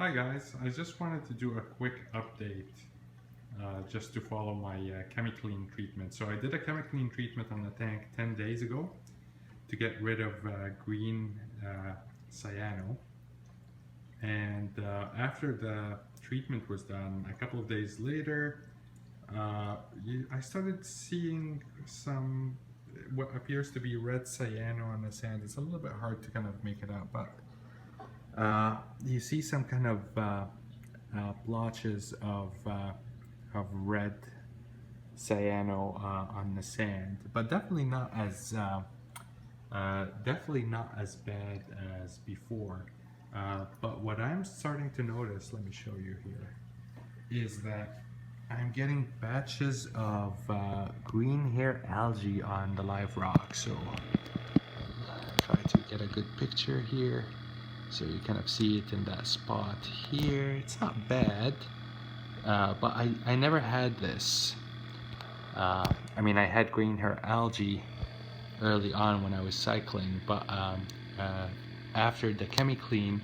Hi guys, I just wanted to do a quick update just to follow my Chemiclean treatment. So I did a Chemiclean treatment on the tank 10 days ago to get rid of green cyano. And after the treatment was done, a couple of days later, I started seeing some what appears to be red cyano on the sand. It's a little bit hard to kind of make it out, but you see some kind of blotches of red cyano on the sand, but definitely not as bad as before. But what I'm starting to notice, let me show you here, is that I'm getting batches of green hair algae on the live rock. So try to get a good picture here. So you kind of see it in that spot here. It's not bad, but I never had this. I mean, I had green hair algae early on when I was cycling, but after the Chemiclean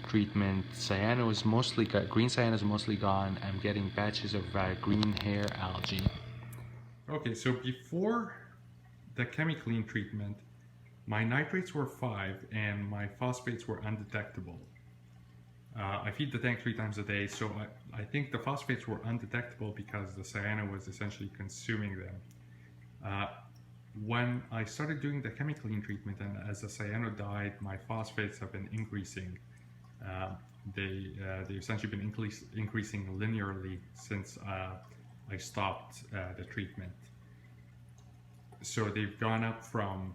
treatment, cyano is mostly green cyano is mostly gone. I'm getting batches of green hair algae. Okay, so before the Chemiclean treatment, my nitrates were 5 and my phosphates were undetectable. I feed the tank 3 times a day, so I think the phosphates were undetectable because the cyano was essentially consuming them. When I started doing the Chemiclean treatment and as the cyano died, my phosphates have been increasing. They've essentially been increasing linearly since I stopped the treatment. So they've gone up from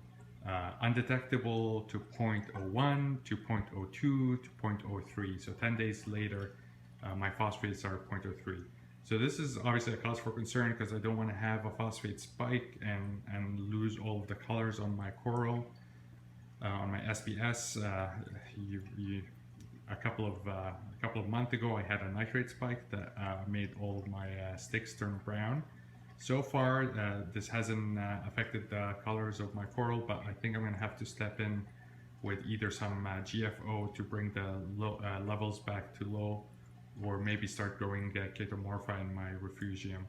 undetectable to 0.01 to 0.02 to 0.03. So 10 days later, my phosphates are 0.03. So this is obviously a cause for concern because I don't want to have a phosphate spike and lose all of the colors on my coral. On my SBS, a couple of months ago, I had a nitrate spike that made all of my sticks turn brown. So far, this hasn't affected the colors of my coral, but I think I'm going to have to step in with either some GFO to bring the levels back to low, or maybe start growing chaetomorpha in my refugium.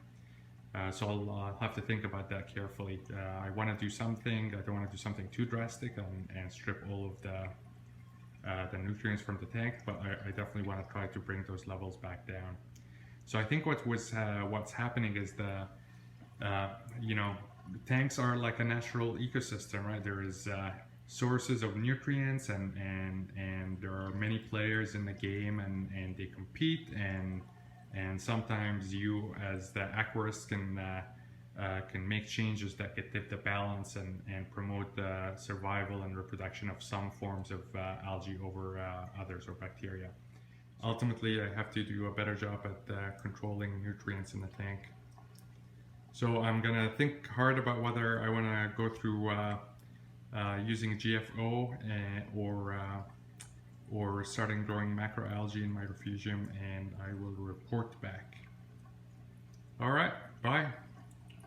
So I'll have to think about that carefully. I want to do something. I don't want to do something too drastic and strip all of the nutrients from the tank, but I definitely want to try to bring those levels back down. So I think what's happening is tanks are like a natural ecosystem, right? There is sources of nutrients and there are many players in the game and they compete and sometimes you as the aquarist can make changes that could tip the balance and promote the survival and reproduction of some forms of algae over others or bacteria. Ultimately, I have to do a better job at controlling nutrients in the tank. So I'm gonna think hard about whether I want to go through using GFO or starting growing macroalgae in my refugium, and I will report back. All right, bye.